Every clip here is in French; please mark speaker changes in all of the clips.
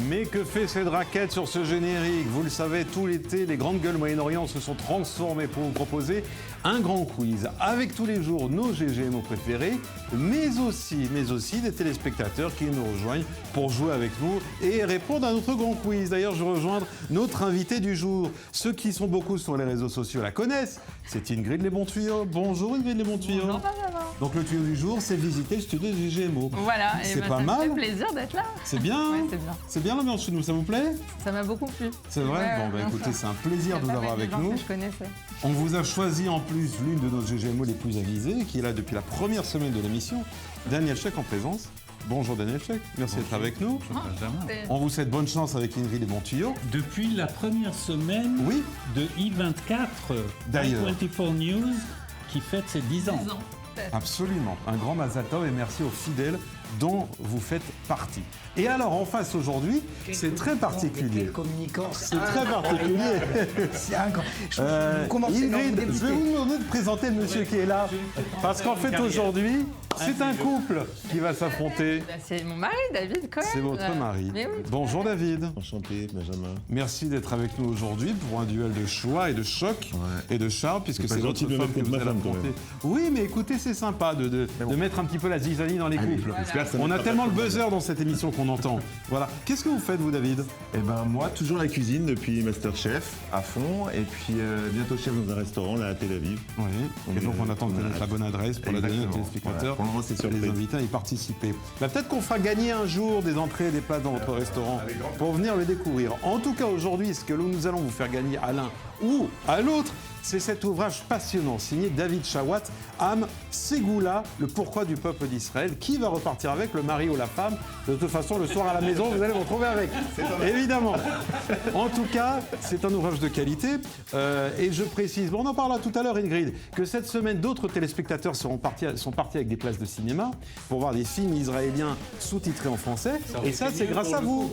Speaker 1: Mais que fait cette raquette sur ce générique? Vous le savez, tout l'été, les grandes gueules Moyen-Orient se sont transformées pour vous proposer un grand quiz avec tous les jours nos GGMO préférés, mais aussi des téléspectateurs qui nous rejoignent pour jouer avec nous et répondre à notre grand quiz. D'ailleurs, je vais rejoindre notre invité du jour. Ceux qui sont beaucoup sur les réseaux sociaux la connaissent. C'est Ingrid Les Bons Tuyaux. Bonjour Ingrid Les Bons Tuyaux.
Speaker 2: Bonjour Benjamin.
Speaker 1: Donc le tuyau du jour, c'est visiter le studio des GGMO.
Speaker 2: Voilà,
Speaker 1: c'est pas
Speaker 2: ça
Speaker 1: mal.
Speaker 2: me fait plaisir d'être là.
Speaker 1: C'est bien.
Speaker 2: Ouais, c'est bien.
Speaker 1: C'est bien l'ambiance chez nous, ça vous plaît?
Speaker 2: Ça m'a beaucoup plu.
Speaker 1: C'est vrai.
Speaker 2: Ouais,
Speaker 1: bon, bah,
Speaker 2: bien
Speaker 1: écoutez,
Speaker 2: sûr.
Speaker 1: c'est un plaisir de vous avoir avec nous.
Speaker 2: Que je connaissais.
Speaker 1: On vous a choisi en plus l'une de nos GGMO les plus avisées, qui est là depuis la première semaine de l'émission, Daniel Check en présence. Bonjour Daniel Check, merci d'être avec nous. On vous souhaite bonne chance avec Ingrid Les Bons Tuyaux.
Speaker 3: Depuis la première semaine
Speaker 1: Oui,
Speaker 3: de I24,
Speaker 1: D'ailleurs.
Speaker 3: I24 News, qui fête ses 10 ans.
Speaker 1: absolument. Un grand Mazal Tov et merci aux fidèles dont vous faites partie. Et alors en face aujourd'hui, c'est très particulier.
Speaker 4: Quel communicant.
Speaker 1: C'est très particulier.
Speaker 4: C'est incroyable. Vous commencez, non,
Speaker 1: Ingrid,
Speaker 4: vous
Speaker 1: je vais
Speaker 4: débutez.
Speaker 1: vous demander de présenter le monsieur qui est là. Parce qu'en fait aujourd'hui, c'est un couple qui va s'affronter.
Speaker 2: Bah, c'est mon mari, David Cohen.
Speaker 1: C'est votre mari.
Speaker 2: Mais oui.
Speaker 1: Bonjour David.
Speaker 5: Enchanté, Benjamin.
Speaker 1: Merci d'être avec nous aujourd'hui pour un duel de choix et de choc et de charme, puisque
Speaker 5: C'est pas
Speaker 1: c'est votre
Speaker 5: gentil de me
Speaker 1: femme
Speaker 5: mettre
Speaker 1: que
Speaker 5: contre
Speaker 1: vous
Speaker 5: ma
Speaker 1: allez
Speaker 5: femme, quand
Speaker 1: affronter.
Speaker 5: même.
Speaker 1: Oui, mais écoutez, c'est sympa de mettre un petit peu la zizanie dans les couples.
Speaker 5: J'espère que ça
Speaker 1: On a
Speaker 5: mettra
Speaker 1: tellement
Speaker 5: pas
Speaker 1: le
Speaker 5: trop
Speaker 1: buzzer dans cette émission qu'on entend. Voilà. Qu'est-ce que vous faites, vous, David?
Speaker 5: Eh ben moi, toujours la cuisine depuis Masterchef à fond, et puis bientôt chef dans un restaurant là à Tel Aviv.
Speaker 1: Oui. Et donc, on attend de connaître la bonne adresse pour la donner aux
Speaker 5: Exactement.
Speaker 1: téléspectateurs.
Speaker 5: Voilà. Pour le moment, c'est
Speaker 1: les
Speaker 5: surprise.
Speaker 1: invités à y participer. Bah, peut-être qu'on fera gagner un jour des entrées et des places dans votre restaurant pour venir le découvrir. En tout cas, aujourd'hui, ce que nous allons vous faire gagner à l'un ou à l'autre, c'est cet ouvrage passionnant signé David Chawat, Am Ségoula, le pourquoi du peuple d'Israël. Qui va repartir avec, le mari ou la femme? De toute façon, le soir à la maison, vous allez vous retrouver avec. Évidemment. En tout cas, c'est un ouvrage de qualité. Et je précise, bon, on en parlera tout à l'heure, Ingrid, que cette semaine, d'autres téléspectateurs sont partis avec des places de cinéma pour voir des films israéliens sous-titrés en français. Et ça, c'est grâce à vous.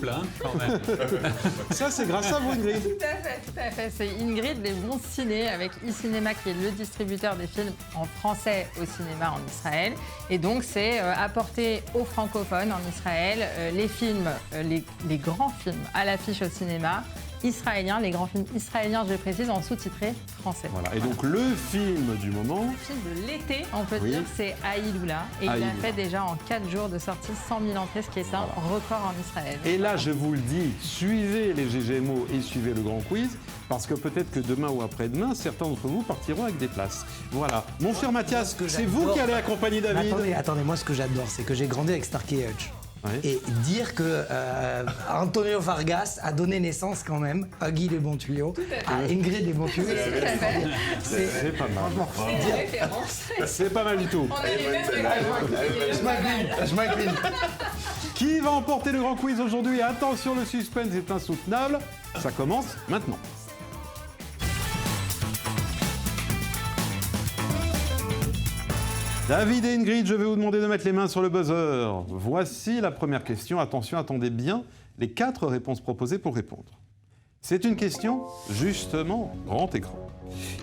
Speaker 1: Ça, c'est grâce à vous, Ingrid.
Speaker 2: Tout à fait. C'est Ingrid Les Bons Ciné avec e-cinéma qui est le distributeur des films en français au cinéma en Israël. Et donc, c'est apporter aux francophones en Israël les films, les grands films à l'affiche au cinéma israélien, les grands films israéliens, je précise, en sous-titré français.
Speaker 1: Voilà. Et donc, le film du moment.
Speaker 2: Le film de l'été, on peut
Speaker 1: Oui.
Speaker 2: dire, c'est Aïloula. Et il
Speaker 1: Aïloula.
Speaker 2: a fait déjà en 4 jours de sortie 100 000 entrées, ce qui est un record en Israël.
Speaker 1: Et là, je vous le dis, suivez les GGMO et suivez le grand quiz, parce que peut-être que demain ou après-demain, certains d'entre vous partiront avec des places. Voilà. Mon cher Mathias,
Speaker 4: ce que
Speaker 1: c'est vous
Speaker 4: j'adore-
Speaker 1: qui allez accompagner
Speaker 4: Mais
Speaker 1: David.
Speaker 4: attendez, moi ce que j'adore, c'est que j'ai grandi avec Starkey Hutch.
Speaker 1: Ouais.
Speaker 4: Et dire que Antonio Vargas a donné naissance quand même à Guy Les Bons Tuyaux, à Ingrid Les Bons Tuyaux.
Speaker 1: C'est pas mal.
Speaker 2: C'est des références.
Speaker 1: C'est pas mal du tout.
Speaker 2: On a les mêmes références.
Speaker 4: Je m'incline.
Speaker 1: Qui va emporter le grand quiz aujourd'hui? Attention, le suspense est insoutenable. Ça commence maintenant. David et Ingrid, je vais vous demander de mettre les mains sur le buzzer. Voici la première question. Attention, attendez bien les 4 réponses proposées pour répondre. C'est une question, justement, grand écran.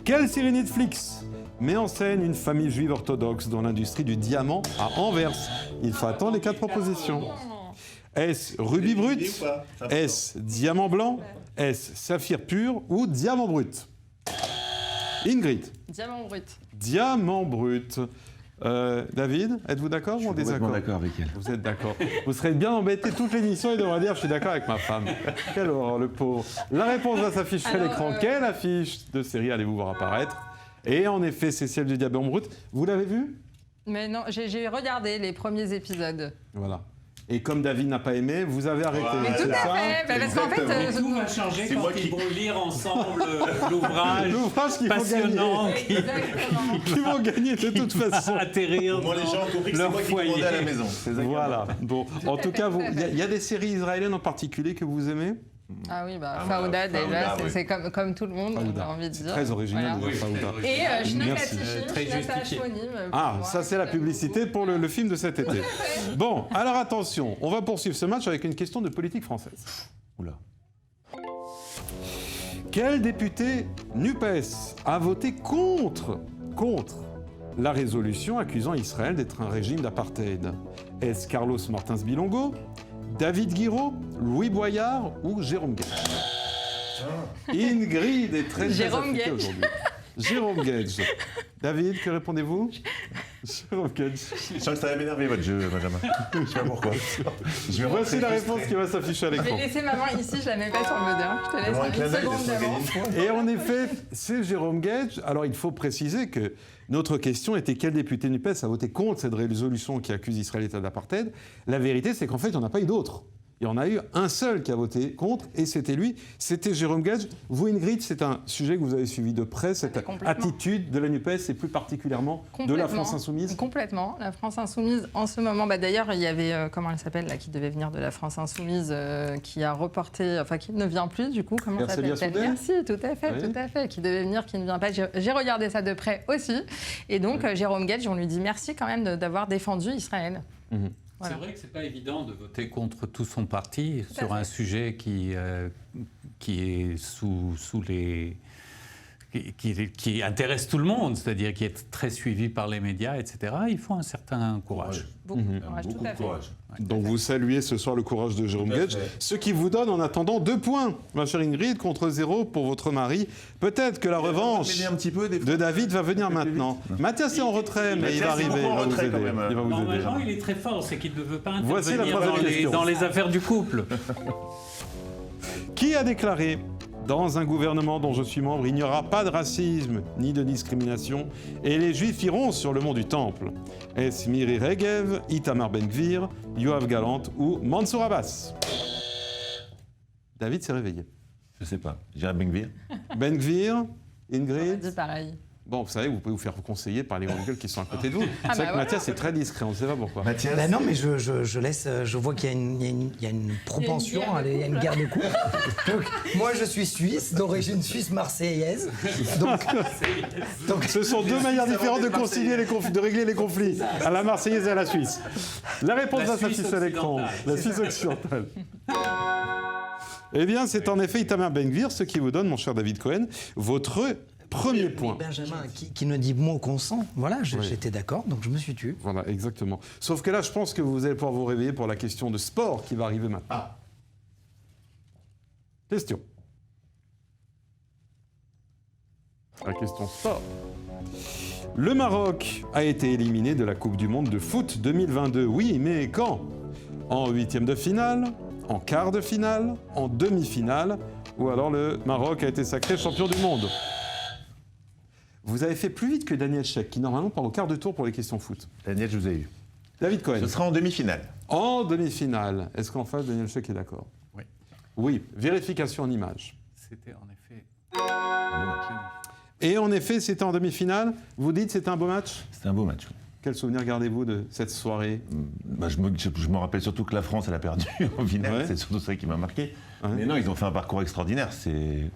Speaker 1: Quelle série Netflix met en scène une famille juive orthodoxe dans l'industrie du diamant à Anvers? Il faut attendre les 4 propositions. Est-ce rubis brut? Est-ce diamant blanc? Est-ce saphir pur ou diamant brut? Ingrid,
Speaker 2: Diamant brut.
Speaker 1: diamant brut. David, êtes-vous d'accord ou en désaccord?
Speaker 5: d'accord avec elle.
Speaker 1: Vous êtes d'accord. Vous serez bien embêté toute l'émission et devrez dire je suis d'accord avec ma femme. Quelle horreur, le pauvre. La réponse va s'afficher à
Speaker 2: Alors,
Speaker 1: l'écran. Quelle affiche de série allez-vous voir apparaître? Et en effet, c'est celle du diamant brut. Vous l'avez vue?
Speaker 2: Mais non, j'ai regardé les premiers épisodes.
Speaker 1: Voilà. Et comme David n'a pas aimé, vous avez arrêté.
Speaker 5: Mais
Speaker 2: Tout
Speaker 1: c'est
Speaker 2: à
Speaker 1: ça
Speaker 2: fait. Bah, parce qu'en fait,
Speaker 3: Tout va changer
Speaker 5: C'est
Speaker 3: quand
Speaker 5: moi
Speaker 3: ils
Speaker 5: qui-
Speaker 3: vont lire ensemble l'ouvrage
Speaker 1: L'ouvrage qu'il faut
Speaker 3: passionnant
Speaker 1: gagner.
Speaker 3: qui
Speaker 2: exactement.
Speaker 1: Qui vont gagner de toute
Speaker 3: va
Speaker 1: façon.
Speaker 3: atterrir
Speaker 5: Moi, les gens ont compris que c'est
Speaker 3: leur
Speaker 5: moi qui
Speaker 3: foyer.
Speaker 5: commandais à la maison. C'est ça qui est
Speaker 1: Voilà. Bon, en tout cas, il y a des séries israéliennes en particulier que vous aimez?
Speaker 2: Ah oui, bah,
Speaker 5: Ah,
Speaker 2: Fauda,
Speaker 5: Fauda,
Speaker 2: déjà,
Speaker 5: oui.
Speaker 2: c'est comme tout le monde, on
Speaker 1: Fauda.
Speaker 2: a envie de
Speaker 1: C'est
Speaker 2: dire.
Speaker 1: très original.
Speaker 2: Voilà.
Speaker 1: de dire Fauda.
Speaker 2: Et Shna
Speaker 1: Merci.
Speaker 2: Katichim,
Speaker 3: Très
Speaker 2: Shna
Speaker 3: justifié.
Speaker 2: Shmonim,
Speaker 1: Ah,
Speaker 2: pour
Speaker 1: ça
Speaker 2: moi,
Speaker 1: c'est la publicité pour le film de cet été. Bon, alors attention, on va poursuivre ce match avec une question de politique française. Oula. Quel député NUPES a voté contre la résolution accusant Israël d'être un régime d'apartheid? Est-ce Carlos Martins Bilongo, David Guiraud, Louis Boyard ou Jérôme Gage? Ingrid est très
Speaker 2: Jérôme
Speaker 1: affectée
Speaker 2: Gage.
Speaker 1: aujourd'hui. Jérôme Gage. David, que répondez-vous? Jérôme Gage.
Speaker 5: Je sens que ça va m'énerver votre jeu, Benjamin. Je sais pas pourquoi.
Speaker 1: Voici la réponse qui va s'afficher à
Speaker 2: Je
Speaker 1: l'écran.
Speaker 2: vais laisser maman ici, je la mets pas sur le modèle. Je te
Speaker 5: Vraiment un clin
Speaker 2: laisse
Speaker 5: d'œil,
Speaker 2: une seconde
Speaker 5: laisse-moi gagner
Speaker 2: d'avance.
Speaker 5: une fois.
Speaker 1: Et en effet, c'est Jérôme Gage. Alors, il faut préciser que notre question était quel député NUPES a voté contre cette résolution qui accuse Israël d'État d'apartheid. La vérité, c'est qu'en fait, il n'y en a pas eu d'autres. Il y en a eu un seul qui a voté contre, et c'était lui, c'était Jérôme Gage. Vous, Ingrid, c'est un sujet que vous avez suivi de près, cette
Speaker 2: complètement.
Speaker 1: attitude de la NUPES, et plus particulièrement de la France Insoumise.
Speaker 2: Complètement. La France Insoumise, en ce moment, d'ailleurs, il y avait, comment elle s'appelle, là, qui devait venir de la France Insoumise, qui a reporté, enfin, qui ne vient plus, du coup, comment
Speaker 1: Ercelia
Speaker 2: s'appelle-t-elle?
Speaker 1: Soudet.
Speaker 2: Merci, tout à fait,
Speaker 1: Oui.
Speaker 2: tout à fait, qui devait venir, qui ne vient pas. J'ai regardé ça de près aussi. Et donc, Jérôme Gage, on lui dit merci quand même d'avoir défendu Israël. Voilà.
Speaker 3: C'est vrai que c'est pas évident de voter contre tout son parti
Speaker 2: Tout à
Speaker 3: sur
Speaker 2: fait.
Speaker 3: un sujet qui est sous les qui intéresse tout le monde, c'est-à-dire qui est très suivi par les médias, etc. Il faut un certain courage.
Speaker 2: Beaucoup de courage, tout
Speaker 5: Beaucoup
Speaker 2: à
Speaker 5: de
Speaker 2: fait.
Speaker 5: courage.
Speaker 1: Donc vous saluez ce soir le courage de Jérôme
Speaker 5: Tout à
Speaker 1: Gage,
Speaker 5: fait.
Speaker 1: ce qui vous donne en attendant 2 points, ma chère Ingrid, contre 0 pour votre mari. Peut-être que la revanche
Speaker 5: m'aider un petit peu, des fois.
Speaker 1: de David va venir maintenant. Mathias est en retrait, mais il va
Speaker 5: Mathias est
Speaker 1: arriver,
Speaker 5: beaucoup en
Speaker 1: il va vous
Speaker 5: retrait,
Speaker 1: aider.
Speaker 5: quand même.
Speaker 1: Il va vous aider.
Speaker 3: Normalement, il est très fort, c'est qu'il ne veut pas
Speaker 1: Voici la
Speaker 3: intervenir
Speaker 1: troisième question.
Speaker 3: dans les affaires du couple.
Speaker 1: Qui a déclaré « Dans un gouvernement dont je suis membre, il n'y aura pas de racisme ni de discrimination et les Juifs iront sur le mont du Temple » Est-ce Miri Regev, Itamar Ben-Gvir, Yoav Galant ou Mansour Abbas? David s'est réveillé.
Speaker 5: Je sais pas. J'irai Ben-Gvir.
Speaker 1: Ben-Gvir,
Speaker 2: On a
Speaker 1: Ingrid.
Speaker 2: dit pareil.
Speaker 1: Bon, vous savez, vous pouvez vous faire conseiller par les grandes gueules qui sont à côté de vous. C'est vrai que
Speaker 2: voilà.
Speaker 1: Mathias est très discret, on ne sait pas pourquoi.
Speaker 5: Mathias.
Speaker 4: Ben non, mais je laisse. Je vois qu'il y a une propension, il y a une guerre de couple. Donc, moi, je suis suisse, d'origine suisse-marseillaise. Donc,
Speaker 1: Ce sont 2 manières différentes de concilier les de régler les conflits, à la Marseillaise et à la Suisse. La réponse
Speaker 3: La
Speaker 1: va
Speaker 3: Suisse
Speaker 1: s'afficher à l'écran.
Speaker 3: occidentale.
Speaker 1: La Suisse occidentale. Eh bien, c'est en effet Itamar Ben-Gvir, ce qui vous donne, mon cher David Cohen, votre premier point.
Speaker 4: Benjamin, qui ne dit mot consent, voilà, j'étais d'accord, donc je me suis tu.
Speaker 1: Voilà, exactement. Sauf que là, je pense que vous allez pouvoir vous réveiller pour la question de sport qui va arriver maintenant. Question. La question sport. Le Maroc a été éliminé de la Coupe du Monde de foot 2022. Oui, mais quand? En 8e de finale, en quart de finale, en demi-finale, ou alors le Maroc a été sacré champion du monde. Vous avez fait plus vite que Daniel Cheikh, qui normalement part au quart de tour pour les questions foot.
Speaker 5: Daniel, je vous ai eu.
Speaker 1: David Cohen.
Speaker 5: Ce sera en demi-finale.
Speaker 1: En demi-finale, est-ce qu'en face, Daniel Cheikh est d'accord?
Speaker 3: Oui.
Speaker 1: Oui, vérification en image.
Speaker 3: C'était en effet.
Speaker 1: Et en effet, c'était en demi-finale. Vous dites c'était un beau match?
Speaker 5: C'était un beau match.
Speaker 1: Quel souvenir gardez-vous de cette soirée?
Speaker 5: Bah, je me rappelle surtout que la France, elle a perdu en finale.
Speaker 1: Ouais.
Speaker 5: C'est surtout ça qui m'a marqué.
Speaker 1: Ouais.
Speaker 5: Mais non, ils ont fait un parcours extraordinaire.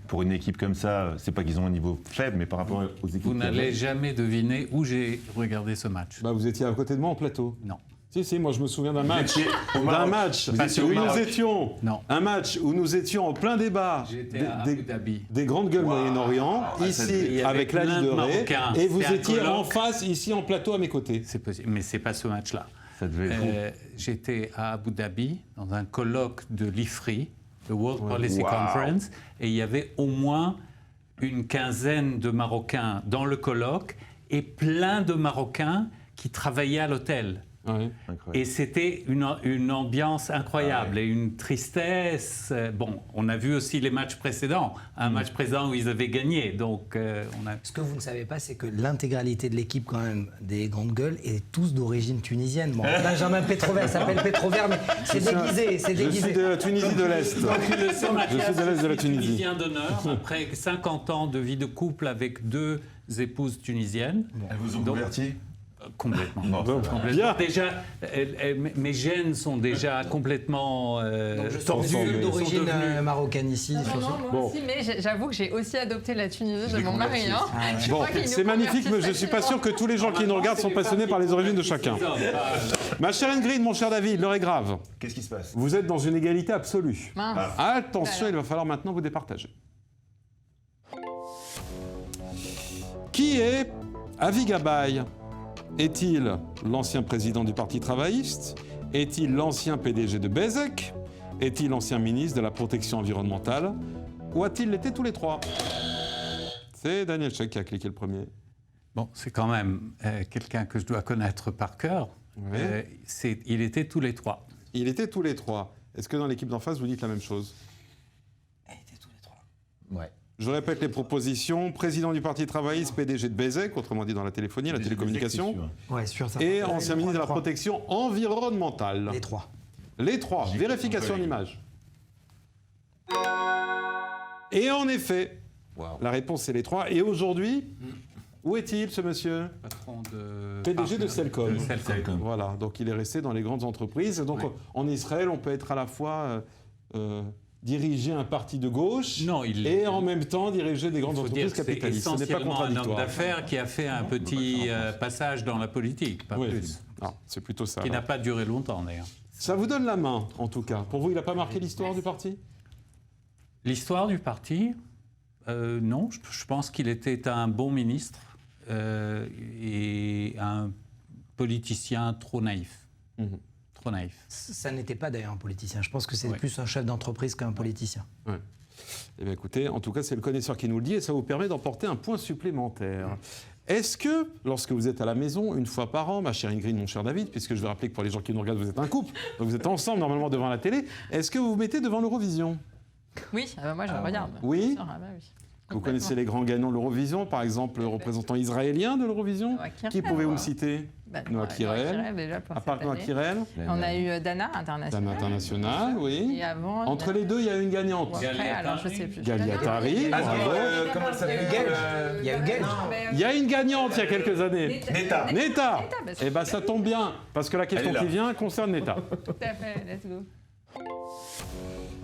Speaker 5: Pour une équipe comme ça, c'est pas qu'ils ont un niveau faible, mais par rapport aux équipes.
Speaker 3: Vous
Speaker 5: qu'il y
Speaker 3: n'allez
Speaker 5: avait.
Speaker 3: jamais deviner où j'ai regardé ce match.
Speaker 1: Bah, vous étiez à côté de moi en plateau.
Speaker 3: Non.
Speaker 1: Si, moi je me souviens d'un match.
Speaker 5: étiez au
Speaker 1: D'un
Speaker 5: Maroc.
Speaker 1: match
Speaker 5: Vous étiez
Speaker 1: où
Speaker 5: au
Speaker 1: nous
Speaker 5: Maroc.
Speaker 1: étions.
Speaker 3: Non.
Speaker 1: Un match où nous étions en plein débat.
Speaker 3: J'étais à Abu Dhabi.
Speaker 1: Des grandes gueules Moyen-Orient,
Speaker 3: Il y
Speaker 1: ici
Speaker 3: avait
Speaker 1: avec la
Speaker 3: plein
Speaker 1: Ligue
Speaker 3: de
Speaker 1: de Ré,
Speaker 3: Marocains.
Speaker 1: et vous
Speaker 3: C'était un
Speaker 1: étiez en
Speaker 3: colloque.
Speaker 1: face, ici en plateau à mes côtés.
Speaker 3: C'est possible, mais c'est pas ce match-là.
Speaker 5: Ça devait être.
Speaker 3: J'étais à Abu Dhabi dans un colloque de l'IFRI, le World Policy
Speaker 5: Wow.
Speaker 3: Conference, et il y avait au moins une quinzaine de Marocains dans le colloque et plein de Marocains qui travaillaient à l'hôtel.
Speaker 1: Ouais.
Speaker 5: Incroyable.
Speaker 3: Et c'était une ambiance incroyable et une tristesse. Bon, on a vu aussi les matchs précédents, un match précédent où ils avaient gagné. Donc, on a.
Speaker 4: Ce que vous ne savez pas, c'est que l'intégralité de l'équipe, quand même, des grandes gueules, est tous d'origine tunisienne. Bon, Benjamin Petrovert s'appelle Petrovert, mais c'est déguisé, c'est
Speaker 1: Je suis
Speaker 4: déguisé.
Speaker 1: de la Tunisie de l'Est.
Speaker 3: Le seul
Speaker 1: Je suis de l'Est de la Tunisie.
Speaker 3: Tunisien d'honneur, après 50 ans de vie de couple avec 2 épouses tunisiennes.
Speaker 5: Elles vous ont
Speaker 3: Donc-
Speaker 5: converti?
Speaker 3: Complètement.
Speaker 5: Non,
Speaker 1: Bon,
Speaker 5: ça va.
Speaker 1: bien.
Speaker 3: Déjà, mes gènes sont déjà complètement
Speaker 4: Donc je suis
Speaker 3: tordus,
Speaker 4: seul d'origine
Speaker 3: sont devenus-
Speaker 4: marocaine ici.
Speaker 2: Non,
Speaker 4: sur ce-
Speaker 2: moi
Speaker 1: Bon.
Speaker 2: aussi, mais j'avoue que j'ai aussi adopté la Tunisie de
Speaker 5: l'ai
Speaker 2: mon mari.
Speaker 5: converti.
Speaker 2: Hein. Je
Speaker 1: Bon,
Speaker 2: crois qu'il nous
Speaker 1: c'est magnifique, mais
Speaker 2: convertit
Speaker 1: je suis pas sûr que tous les gens qui nous regardent sont passionnés par les origines de chacun. Ma chère Ingrid, mon cher David, l'heure est grave.
Speaker 5: Qu'est-ce qui se passe?
Speaker 1: Vous êtes dans une égalité absolue.
Speaker 2: Mince.
Speaker 1: Attention, il va falloir maintenant vous départager. Qui est Avi Gabay? Est-il l'ancien président du Parti travailliste? Est-il l'ancien PDG de Bezek? Est-il l'ancien ministre de la protection environnementale? Ou a-t-il été tous les trois? C'est Daniel Sheikh qui a cliqué le premier.
Speaker 3: Bon, c'est quand même quelqu'un que je dois connaître par cœur.
Speaker 1: Oui.
Speaker 3: Il était tous les trois.
Speaker 1: Il était tous les trois. Est-ce que dans l'équipe d'en face, vous dites la même chose?
Speaker 4: Elle était tous les trois. Ouais.
Speaker 1: Je répète les propositions. Président du Parti travailliste, PDG de Bezek, autrement dit dans la téléphonie, la télécommunication,
Speaker 4: Ouais, sûr. Ça
Speaker 1: et ancien ministre de la protection environnementale.
Speaker 4: Les trois.
Speaker 1: Les trois. Vérification en image. Et en effet, la réponse c'est les trois. Et aujourd'hui, où est-il ce monsieur?
Speaker 3: Patron de...
Speaker 1: PDG de Cellcom.
Speaker 3: Cellcom.
Speaker 1: Voilà, donc il est resté dans les grandes entreprises. Donc en Israël, on peut être à la fois diriger un parti de gauche et en même temps diriger des grandes entreprises capitalistes. Ce n'est pas
Speaker 3: essentiellement un homme
Speaker 1: contradictoire.
Speaker 3: d'affaires qui a fait un petit passage dans la politique, pas plus.
Speaker 1: Ah, c'est plutôt ça.
Speaker 3: Qui n'a pas duré longtemps d'ailleurs.
Speaker 1: Ça vous donne la main, en tout cas. Pour vous, il n'a pas marqué l'histoire du parti?
Speaker 3: L'histoire du parti, non. Je pense qu'il était un bon ministre et un politicien trop naïf. Trop naïf.
Speaker 4: Ça n'était pas d'ailleurs un politicien. Je pense que c'est plus un chef d'entreprise qu'un politicien.
Speaker 1: Ouais. Eh bien, écoutez, en tout cas, c'est le connaisseur qui nous le dit et ça vous permet d'emporter un point supplémentaire. Est-ce que, lorsque vous êtes à la maison, une fois par an, ma chère Ingrid, mon cher David, puisque je vais rappeler que pour les gens qui nous regardent, vous êtes un couple, donc vous êtes ensemble normalement devant la télé, est-ce que vous vous mettez devant l'Eurovision?
Speaker 2: Oui, moi je regarde.
Speaker 1: Oui.
Speaker 2: Bien sûr, oui.
Speaker 1: Vous connaissez les grands gagnants de l'Eurovision, par exemple le représentant israélien de l'Eurovision? Qui pouvez-vous me citer? Noah Kirel.
Speaker 2: Déjà pour
Speaker 1: À part
Speaker 2: cette
Speaker 1: Noah
Speaker 2: année.
Speaker 1: Kirel.
Speaker 2: On a eu Dana International.
Speaker 1: Dana International, oui.
Speaker 2: Et avant,
Speaker 1: Entre les deux, il y a une gagnante.
Speaker 2: Bon, après, alors je sais plus.
Speaker 1: Galiatari, bravo.
Speaker 5: Comment elle s'appelle
Speaker 4: Il y a eu Gage.
Speaker 1: Il y a une gagnante il y a quelques années.
Speaker 5: Neta.
Speaker 1: Neta. Eh bien, ça tombe bien, parce que la question
Speaker 5: Elle est là.
Speaker 1: qui vient concerne Neta.
Speaker 2: Tout à fait, let's go.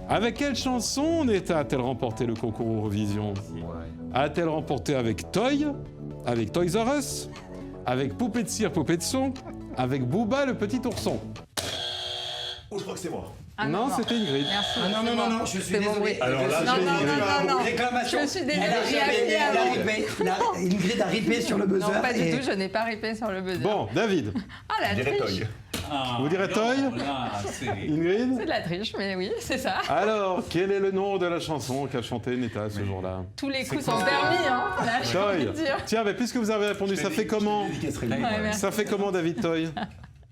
Speaker 1: Avec quelle chanson Neta a-t-elle remporté le concours Eurovision? A-t-elle remporté avec Toy, avec Toys R Us, avec Poupée de cire, Poupée de son, avec Booba le petit ourson?
Speaker 5: Oh, je crois que c'est moi.
Speaker 2: Ah,
Speaker 1: Non, c'était Ingrid.
Speaker 2: Merci.
Speaker 4: Ah non, je suis
Speaker 2: C'est bon,
Speaker 4: désolé.
Speaker 2: oui.
Speaker 5: Alors là,
Speaker 2: Non,
Speaker 5: j'ai
Speaker 2: non,
Speaker 5: Ingrid.
Speaker 2: non, non.
Speaker 4: Réclamation.
Speaker 2: Je suis désolée,
Speaker 4: Elle a
Speaker 2: j'ai
Speaker 4: ripé,
Speaker 2: appelé
Speaker 4: elle a
Speaker 2: avant.
Speaker 4: ripé. Ingrid a ripé sur le buzzer.
Speaker 2: Non, pas du
Speaker 4: et-
Speaker 2: tout, je n'ai pas ripé sur le buzzer.
Speaker 1: Bon, David,
Speaker 2: Ah, la
Speaker 5: Je dirais
Speaker 2: triche.
Speaker 5: Toy.
Speaker 1: vous direz Toy?
Speaker 2: C'est
Speaker 1: Ingrid?
Speaker 2: de la triche, mais oui, c'est ça.
Speaker 1: Alors, quel est le nom de la chanson qu'a chanté Neta ce jour-là?
Speaker 2: Tous les coups sont permis, hein. Là, j'ai envie de
Speaker 1: Toy.
Speaker 2: dire.
Speaker 1: Tiens, mais puisque vous avez répondu, ça fait comment?
Speaker 2: merci.
Speaker 1: Ça fait comment, David Toy?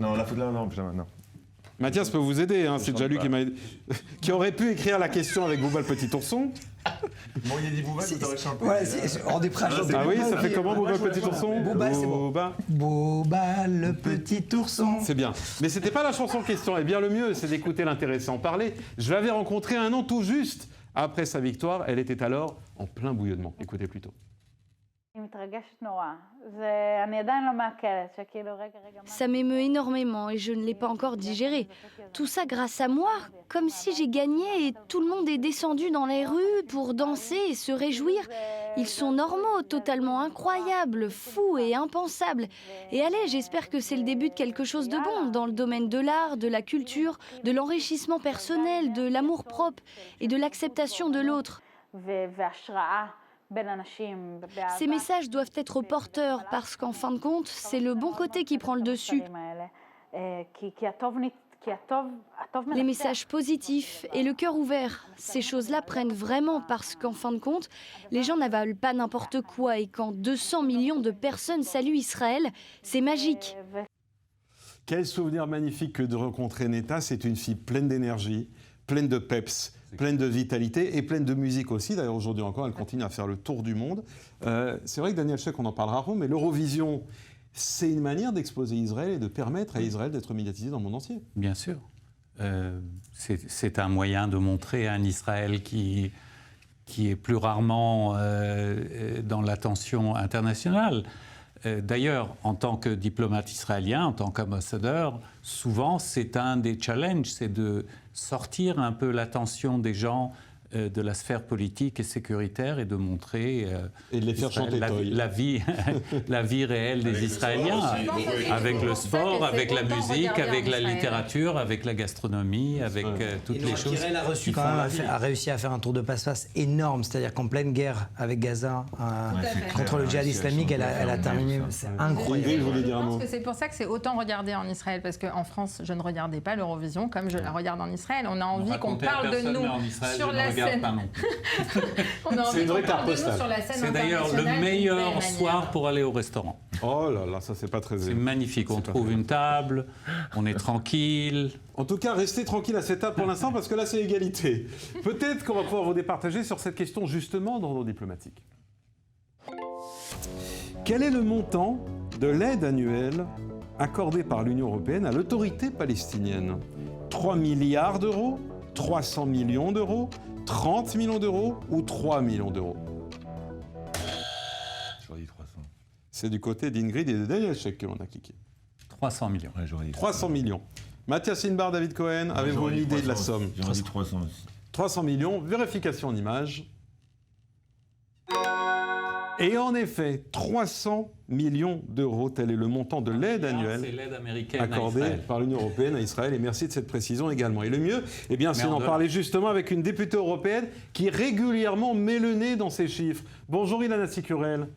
Speaker 5: Non, la faute là, non, putain, non.
Speaker 1: Mathias peut vous aider, hein, c'est déjà lui
Speaker 5: pas.
Speaker 1: qui m'a aidé. Qui aurait pu écrire la question avec Booba le petit ourson.
Speaker 5: Bon, il a dit Booba, vous aurez chanté.
Speaker 4: Ouais, on est prêt à chanter.
Speaker 1: Ah oui, ça fait comment Booba le petit ourson?
Speaker 4: Booba, c'est bon.
Speaker 1: Booba.
Speaker 4: Booba, le petit ourson.
Speaker 1: C'est bien. Mais c'était pas la chanson en question. Et bien le mieux, c'est d'écouter l'intéressant parler. Je l'avais rencontrée un an tout juste après sa victoire. Elle était alors en plein bouillonnement. Écoutez plutôt.
Speaker 6: אני מתרגשת נורא. אני עדיין לא מעכלת, שכאילו רגע...
Speaker 7: Ça m'émeut énormément et je ne l'ai pas encore digéré. Tout ça grâce à moi, comme si j'ai gagné et tout le monde est descendu dans les rues pour danser et se réjouir. Ils sont normaux, totalement incroyables, fous et impensables. Et allez, j'espère que c'est le début de quelque chose de bon dans le domaine de l'art, de la culture, de l'enrichissement personnel, de l'amour-propre et de l'acceptation de l'autre.
Speaker 6: והשראה בין אנשים.
Speaker 7: Ces messages doivent être porteurs parce qu'en fin de compte, c'est le bon côté qui prend le dessus. Les messages positifs et le cœur ouvert, ces choses-là prennent vraiment parce qu'en fin de compte, les gens n'avalent pas n'importe quoi et quand 200 millions de personnes saluent Israël, c'est magique.
Speaker 1: Quel souvenir magnifique que de rencontrer Neta. C'est une fille pleine d'énergie, pleine de peps, pleine de vitalité et pleine de musique aussi. D'ailleurs, aujourd'hui encore, elle continue à faire le tour du monde. C'est vrai que Daniel Sheikh, on en parle rarement, mais l'Eurovision, c'est une manière d'exposer Israël et de permettre à Israël d'être médiatisé dans le monde entier.
Speaker 3: Bien sûr. C'est un moyen de montrer un Israël qui est plus rarement dans l'attention internationale. D'ailleurs, en tant que diplomate israélien, en tant qu'ambassadeur, souvent c'est un des challenges, c'est de sortir un peu l'attention des gens de la sphère politique et sécuritaire et de montrer
Speaker 1: Et de les faire chanter Toy.
Speaker 3: la vie réelle des Israéliens, avec le sport, avec la musique, avec la littérature, avec la gastronomie, avec toutes les choses.
Speaker 4: Kirel a reçu quand même, a réussi à faire un tour de passe-passe énorme, c'est-à-dire qu'en pleine guerre avec Gaza contre le djihad islamique, elle a terminé, c'est incroyable.
Speaker 1: Ingrid, je voulais dire un
Speaker 2: Je
Speaker 1: mot.
Speaker 2: pense que c'est pour ça que c'est autant regardé en Israël, parce qu'en France, je ne regardais pas l'Eurovision comme je la regarde en Israël. On a envie qu'on parle de nous sur la scène.
Speaker 1: C'est une vraie carte postale.
Speaker 3: C'est d'ailleurs le meilleur soir pour aller au restaurant.
Speaker 1: Oh là là, ça c'est pas très
Speaker 3: C'est
Speaker 1: évident.
Speaker 3: magnifique, on trouve une table, on est tranquille.
Speaker 1: En tout cas, restez tranquille à cette table pour l'instant parce que là c'est égalité. Peut-être qu'on va pouvoir vous départager sur cette question justement d'ordre diplomatique. Quel est le montant de l'aide annuelle accordée par l'Union européenne à l'autorité palestinienne? 3 milliards d'euros, 300 millions d'euros, 30 millions d'euros ou 3 millions d'euros?
Speaker 5: J'aurais dit 300.
Speaker 1: C'est du côté d'Ingrid et de Daniel Sheikh que l'on a cliqué.
Speaker 3: 300 millions.
Speaker 5: Ouais, j'aurais dit
Speaker 1: 300 millions. Mathias Inbar, David Cohen, avez-vous
Speaker 5: J'aurais
Speaker 1: une
Speaker 5: dit
Speaker 1: idée de la
Speaker 5: 300
Speaker 1: somme?
Speaker 5: aussi. J'aurais dit 300 aussi.
Speaker 1: 300 millions, vérification en images. Et en effet, 300 millions d'euros, tel est le montant de l'aide annuelle
Speaker 3: C'est l'aide américaine
Speaker 1: accordée
Speaker 3: à Israël.
Speaker 1: par l'Union européenne à Israël. Et merci de cette précision également. Et le mieux, eh bien, c'est
Speaker 3: Mais en
Speaker 1: d'en
Speaker 3: dollars.
Speaker 1: parler justement avec une députée européenne qui régulièrement met le nez dans ces chiffres. Bonjour Ilana Sicurel.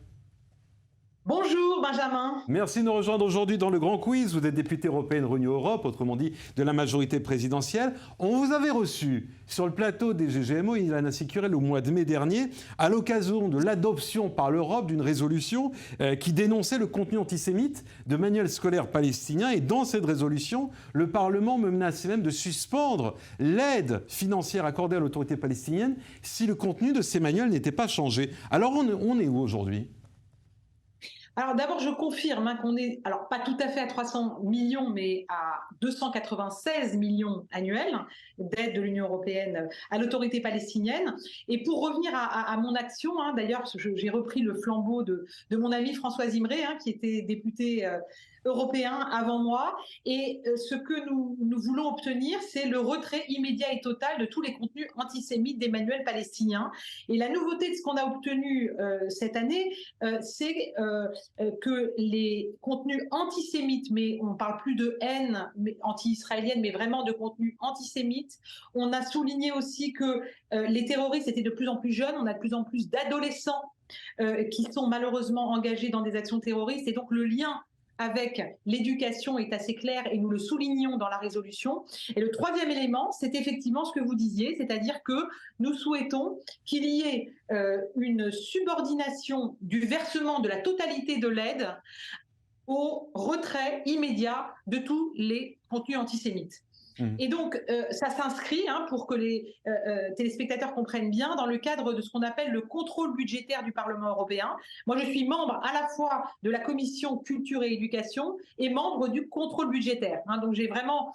Speaker 8: Bonjour Benjamin.
Speaker 1: Merci de nous rejoindre aujourd'hui dans le Grand Quiz. Vous êtes députée européenne Renew Europe, autrement dit de la majorité présidentielle. On vous avait reçu sur le plateau des GGMO, Ilana Sicurel, au mois de mai dernier, à l'occasion de l'adoption par l'Europe d'une résolution qui dénonçait le contenu antisémite de manuels scolaires palestiniens. Et dans cette résolution, le Parlement menaçait même de suspendre l'aide financière accordée à l'autorité palestinienne si le contenu de ces manuels n'était pas changé. Alors on est où aujourd'hui ?
Speaker 8: Alors d'abord, je confirme qu'on est, alors pas tout à fait à 300 millions, mais à 296 millions annuels d'aide de l'Union européenne à l'autorité palestinienne. Et pour revenir à mon action, d'ailleurs, j'ai repris le flambeau de mon ami Françoise Imré, qui était député européen avant moi. Et ce que nous voulons obtenir, c'est le retrait immédiat et total de tous les contenus antisémites des manuels palestiniens. Et la nouveauté de ce qu'on a obtenu cette année, c'est que les contenus antisémites, mais on ne parle plus de haine anti-israélienne, mais vraiment de contenus antisémites. On a souligné aussi que les terroristes étaient de plus en plus jeunes, on a de plus en plus d'adolescents qui sont malheureusement engagés dans des actions terroristes. Et donc le lien avec l'éducation est assez clair et nous le soulignons dans la résolution. Et le troisième élément, c'est effectivement ce que vous disiez, c'est-à-dire que nous souhaitons qu'il y ait une subordination du versement de la totalité de l'aide au retrait immédiat de tous les contenus antisémites. Et donc, ça s'inscrit, pour que les téléspectateurs comprennent bien, dans le cadre de ce qu'on appelle le contrôle budgétaire du Parlement européen. Moi, je suis membre à la fois de la commission culture et éducation et membre du contrôle budgétaire. Donc, j'ai vraiment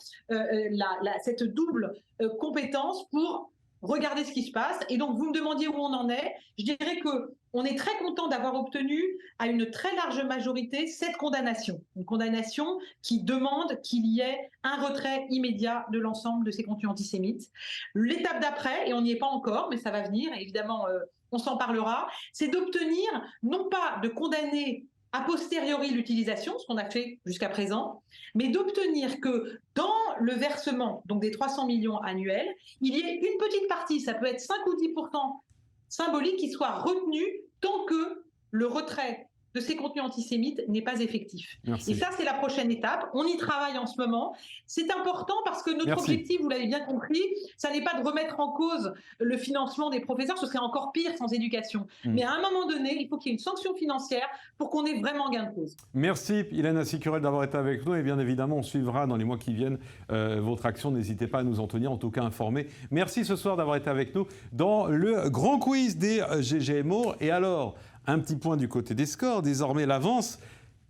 Speaker 8: cette double compétence pour regarder ce qui se passe. Et donc, vous me demandiez où on en est. Je dirais qu'on est très content d'avoir obtenu à une très large majorité cette condamnation. Une condamnation qui demande qu'il y ait un retrait immédiat de l'ensemble de ces contenus antisémites. L'étape d'après, et on n'y est pas encore, mais ça va venir, évidemment, on s'en parlera, c'est d'obtenir non pas de condamner a posteriori l'utilisation, ce qu'on a fait jusqu'à présent, mais d'obtenir que dans le versement, donc des 300 millions annuels, il y ait une petite partie, ça peut être 5 ou 10% symbolique, qui soit retenue tant que le retrait de ces contenus antisémites n'est pas effectif.
Speaker 1: Merci.
Speaker 8: Et ça, c'est la prochaine étape. On y travaille en ce moment. C'est important parce que notre objectif, vous l'avez bien compris, ça n'est pas de remettre en cause le financement des professeurs, ce serait encore pire sans éducation. Mais à un moment donné, il faut qu'il y ait une sanction financière pour qu'on ait vraiment gain de cause.
Speaker 1: Merci Ilana Sicurel d'avoir été avec nous et bien évidemment on suivra dans les mois qui viennent votre action, n'hésitez pas à nous en tenir, en tout cas informer. Merci ce soir d'avoir été avec nous dans le grand quiz des GGMO. Et alors, un petit point du côté des scores, désormais l'avance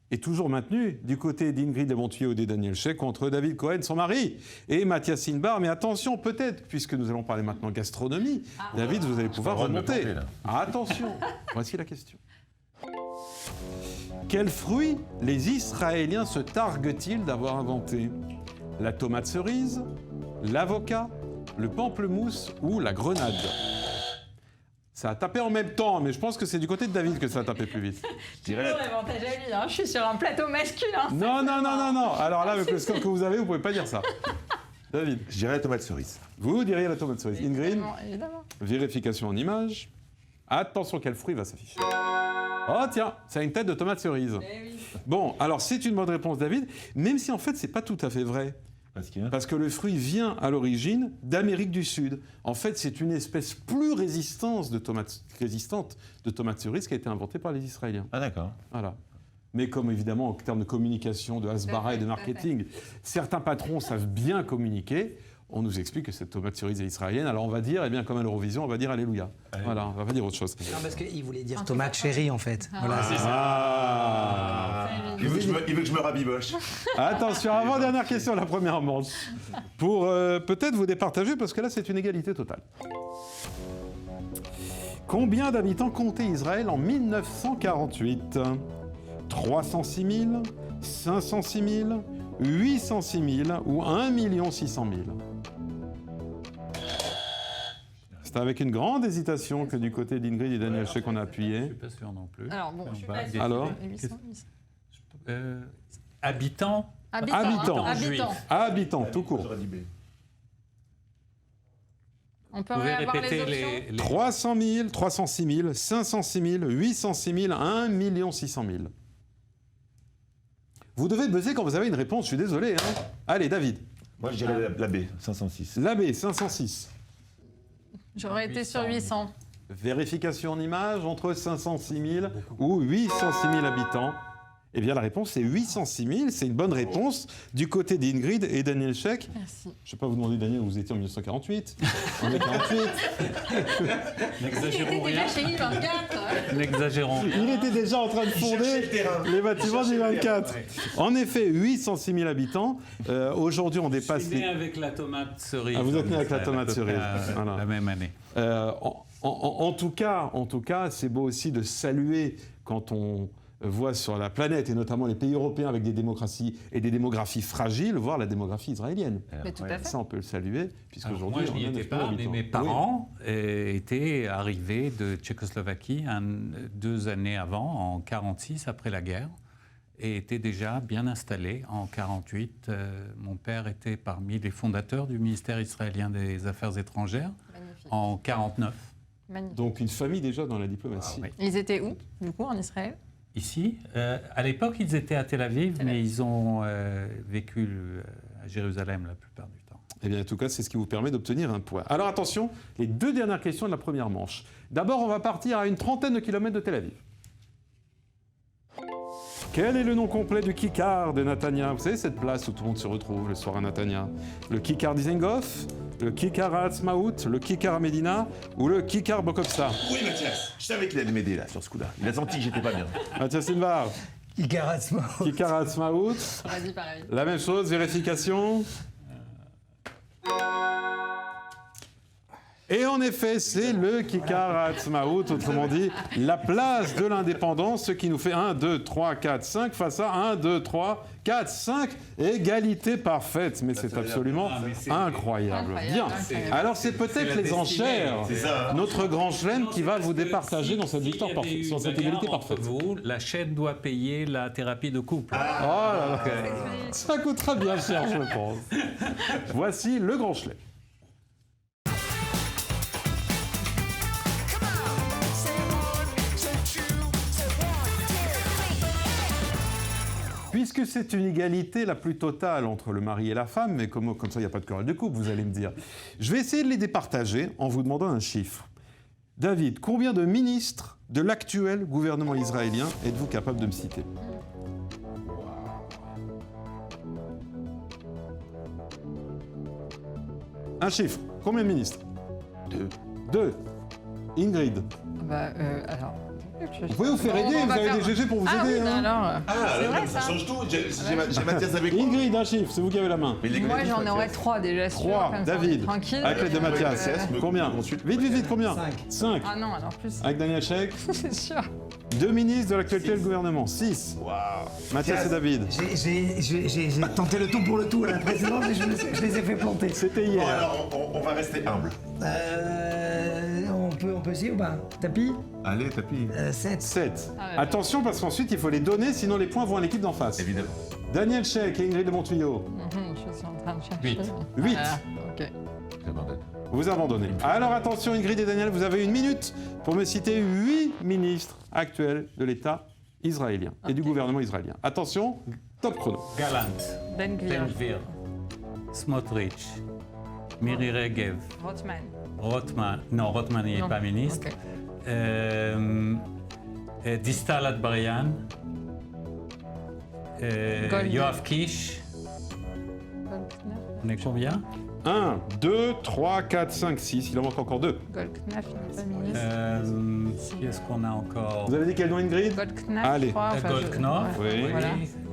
Speaker 1: est toujours maintenue du côté d'Ingrid Lebon-Tuyau et de Daniel Sheikh contre David Cohen, son mari, et Mathias Inbar. Mais attention, peut-être, puisque nous allons parler maintenant gastronomie, David, vous allez pouvoir remonter. Attention, voici la question. Quels fruits les Israéliens se targuent-ils d'avoir inventé? La tomate cerise, l'avocat, le pamplemousse ou la grenade? Ça a tapé en même temps, mais je pense que c'est du côté de David que ça a tapé plus vite.
Speaker 2: Toujours l'avantage à lui, hein. Je suis sur un plateau masculin.
Speaker 1: Non. Alors là, avec le score que vous avez, vous pouvez pas dire ça. David.
Speaker 5: Je dirais la tomate cerise.
Speaker 1: Vous diriez la tomate cerise. Ingrid.
Speaker 2: Évidemment.
Speaker 1: Vérification en image. Attention, quel fruit va s'afficher. Oh tiens, ça a une tête de tomate cerise. Bon, alors c'est une bonne réponse, David, même si en fait, c'est pas tout à fait vrai. Parce que le fruit vient à l'origine d'Amérique du Sud. En fait, c'est une espèce plus résistante de tomate cerise qui a été inventée par les Israéliens.
Speaker 5: Ah d'accord.
Speaker 1: Voilà. Mais comme évidemment, en termes de communication, de hasbara et de marketing, certains patrons savent bien communiquer, on nous explique que cette tomate cerise est israélienne. Alors on va dire, eh bien, comme à l'Eurovision, on va dire Alléluia. Voilà, on va pas dire autre chose.
Speaker 4: Non, parce qu'il voulait dire tomate chérie, en fait. Voilà.
Speaker 5: Il veut que je me rabiboche.
Speaker 1: Attention, avant-dernière question, la première manche. Pour peut-être vous départager, parce que là, c'est une égalité totale. Combien d'habitants comptait Israël en 1948 ? 306 000, 506 000, 806 000 ou 1 600 000 ? C'est avec une grande hésitation que du côté d'Ingrid et Daniel Sheik qu'on a appuyé.
Speaker 3: Je ne suis pas sûr non plus.
Speaker 2: Alors bon, je suis pas sûre.
Speaker 1: Alors
Speaker 2: 800.
Speaker 3: Habitants.
Speaker 1: Habitants, tout court.
Speaker 2: On peut
Speaker 3: Vous pouvez
Speaker 2: avoir
Speaker 3: répéter
Speaker 2: les options
Speaker 3: les...
Speaker 1: 300 000, 306 000, 506 000, 806 000, 1 600 000. Vous devez buzzer quand vous avez une réponse, je suis désolé. Hein. Allez, David.
Speaker 5: Moi, je dirais la B, 506.
Speaker 1: La B, 506.
Speaker 2: J'aurais été sur 800.
Speaker 1: Vérification en image entre 506 000 ou 806 000 habitants. Eh bien, la réponse est 806 000. C'est une bonne réponse du côté d'Ingrid et Daniel Sheik.
Speaker 2: Merci.
Speaker 1: Je ne vais pas vous demander, Daniel, où vous étiez en 1948. En 1948.
Speaker 3: N'exagérons rien.
Speaker 2: Déjà chez I24.
Speaker 3: N'exagérons rien.
Speaker 1: Il était déjà en train de fonder les bâtiments du 24. En effet, 806 000 habitants. Aujourd'hui, on dépasse
Speaker 3: Je suis né avec la tomate cerise.
Speaker 1: Ah, vous êtes né avec la tomate cerise.
Speaker 3: Voilà. La même année.
Speaker 1: En tout cas, c'est beau aussi de saluer quand on voit sur la planète, et notamment les pays européens avec des démocraties et des démographies fragiles, voir la démographie israélienne.
Speaker 2: Mais tout à fait.
Speaker 1: Ça, on peut le saluer, puisqu'aujourd'hui,
Speaker 3: moi, je n'y étais pas, mais mes parents étaient arrivés de Tchécoslovaquie 2 années avant, en 1946, après la guerre, et étaient déjà bien installés. En 1948, mon père était parmi les fondateurs du ministère israélien des Affaires étrangères.
Speaker 2: Magnifique.
Speaker 3: En 1949.
Speaker 2: Magnifique.
Speaker 1: Donc une famille déjà dans la diplomatie.
Speaker 3: Oui.
Speaker 2: Ils étaient où, du coup, en Israël?
Speaker 3: Ici, à l'époque, ils étaient à Tel Aviv, mais ils ont vécu à Jérusalem la plupart du temps.
Speaker 1: Eh bien, en tout cas, c'est ce qui vous permet d'obtenir un point. Alors attention, les 2 dernières questions de la première manche. D'abord, on va partir à une trentaine de kilomètres de Tel Aviv. Quel est le nom complet du Kikar de Netanya? Vous savez, cette place où tout le monde se retrouve le soir à Netanya. Le Kikar Dizengoff, le Kikar Ha'atzmaut, le Kikar Medina ou le Kikar Bokopsa?
Speaker 5: Oui, Mathias. Je savais qu'il allait m'aider là, sur ce coup-là. Il a senti que j'étais pas bien.
Speaker 1: Mathias Invar.
Speaker 4: Kikar Ha'atzmaut.
Speaker 1: Kikar Ha'atzmaut.
Speaker 2: Vas-y, pareil.
Speaker 1: La même chose, vérification. Et en effet, c'est le Kikar Ha'atzmaut, autrement dit, la place de l'indépendance, ce qui nous fait 1, 2, 3, 4, 5 face à 1, 2, 3, 4, 5, égalité parfaite. Mais c'est absolument incroyable. Bien. Alors c'est peut-être les enchères, notre grand chelem qui va vous départager dans cette victoire parfaite, sur cette égalité parfaite.
Speaker 3: Vous, la chaîne doit payer la thérapie de couple.
Speaker 1: Oh là là, ça coûtera bien cher, je pense. Voici le grand chelem. Puisque c'est une égalité la plus totale entre le mari et la femme, mais comme ça il n'y a pas de querelle de couple, vous allez me dire, je vais essayer de les départager en vous demandant un chiffre. David, combien de ministres de l'actuel gouvernement israélien êtes-vous capable de me citer? Un chiffre. Combien de ministres? 2. Ingrid.
Speaker 2: Alors...
Speaker 1: Vous pouvez vous faire aider, vous avez des GG pour vous aider.
Speaker 2: Oui,
Speaker 1: hein.
Speaker 2: alors,
Speaker 5: c'est vrai, ça change tout. J'ai Mathias avec moi.
Speaker 1: Ingrid, un chiffre, c'est vous qui avez la main.
Speaker 2: moi, j'en aurais 3 déjà.
Speaker 1: 3, David,
Speaker 2: tranquille.
Speaker 1: avec l'aide de Mathias. Combien? Vite, combien? 5.
Speaker 2: Ah non, alors plus.
Speaker 1: Avec Daniel Sheik.
Speaker 2: C'est sûr.
Speaker 1: 2 ministres de l'actualité du gouvernement. 6.
Speaker 5: Waouh.
Speaker 1: Mathias et David.
Speaker 4: J'ai tenté le tout pour le tout à la précédente et je les ai fait planter.
Speaker 1: C'était hier.
Speaker 5: Bon, alors, on va rester humble.
Speaker 4: on peut essayer ou pas? Tapis?
Speaker 5: Allez, tapis.
Speaker 4: 7.
Speaker 1: 7.
Speaker 2: Ah ouais.
Speaker 1: Attention, parce qu'ensuite, il faut les donner, sinon les points vont à l'équipe d'en face.
Speaker 5: Évidemment.
Speaker 1: Daniel Check et Ingrid de Montuyau.
Speaker 2: Je suis en train de chercher.
Speaker 3: 8.
Speaker 1: 8.
Speaker 2: Ah, ok.
Speaker 5: J'abandonne.
Speaker 1: Vous abandonnez. Alors attention, Ingrid et Daniel, vous avez 1 minute pour me citer 8 ministres actuels de l'État israélien et du gouvernement israélien. Attention, top chrono.
Speaker 3: Galant,
Speaker 2: Ben Gvir,
Speaker 3: Ben-Gvir, Smotrich, Miri Regev,
Speaker 2: Rothman.
Speaker 3: Rothman. Non, Rothman n'est
Speaker 2: Non.
Speaker 3: pas ministre.
Speaker 2: Ok.
Speaker 3: Distal Atbarian,
Speaker 2: Gold.
Speaker 3: Yoav Kish.
Speaker 2: Goldknaf.
Speaker 3: On est combien?
Speaker 1: 1, 2, 3, 4, 5, 6. Il en manque encore 2.
Speaker 2: Goldknaf, il n'est pas ministre.
Speaker 3: Qui est-ce qu'on a encore?
Speaker 1: Vous avez dit quel nom, Ingrid?
Speaker 2: Goldknaf,
Speaker 1: Allez.
Speaker 2: je crois. Enfin,
Speaker 3: Goldknopf.
Speaker 1: Oui.
Speaker 2: Voilà.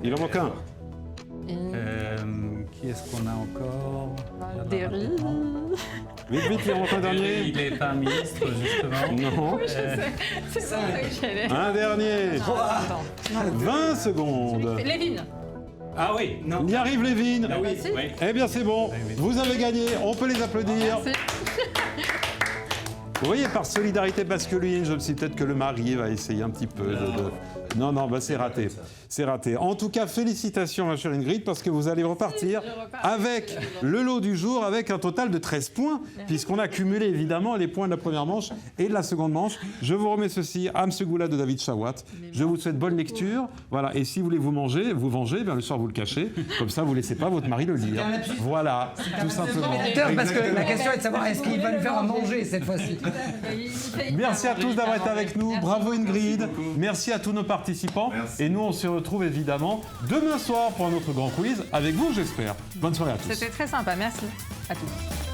Speaker 1: Il en manque un.
Speaker 2: Et
Speaker 3: Qui est-ce qu'on a encore?
Speaker 2: Derry.
Speaker 1: Vite, vite, il en manque un dernier.
Speaker 3: Il n'est pas ministre, justement.
Speaker 1: Non.
Speaker 2: C'est ça que j'allais.
Speaker 1: Un dernier.
Speaker 2: Attends.
Speaker 1: 20 secondes.
Speaker 2: Lévin.
Speaker 3: Ah oui, non.
Speaker 1: Il y arrive, Lévin.
Speaker 3: Ah oui,
Speaker 2: si.
Speaker 3: oui.
Speaker 1: Eh bien, c'est bon.
Speaker 3: Oui.
Speaker 1: Vous avez gagné. On peut les applaudir.
Speaker 2: Merci.
Speaker 1: Vous voyez, par solidarité masculine, je me suis peut-être que le mari va essayer un petit peu de... Non, non, bah c'est raté. C'est raté. En tout cas, félicitations, ma chère Ingrid, parce que vous allez repartir
Speaker 2: Je repars
Speaker 1: avec le lot du jour, avec un total de 13 points, puisqu'on a cumulé évidemment les points de la première manche et de la seconde manche. Je vous remets ceci à M. Goula de David Chawat. Je vous souhaite bonne lecture. Voilà. Et si vous voulez vous venger, bien le soir vous le cachez. Comme ça, vous ne laissez pas votre mari le lire. Voilà, tout simplement.
Speaker 4: Parce que la question est de savoir est-ce qu'il va nous faire à manger cette fois-ci.
Speaker 1: Merci à tous d'avoir été avec nous. Bravo Ingrid. Merci à tous nos participants.
Speaker 5: Merci.
Speaker 1: Et nous, on se retrouve évidemment demain soir pour un autre grand quiz avec vous, j'espère. Bonne soirée à tous.
Speaker 2: C'était très sympa, merci à tous.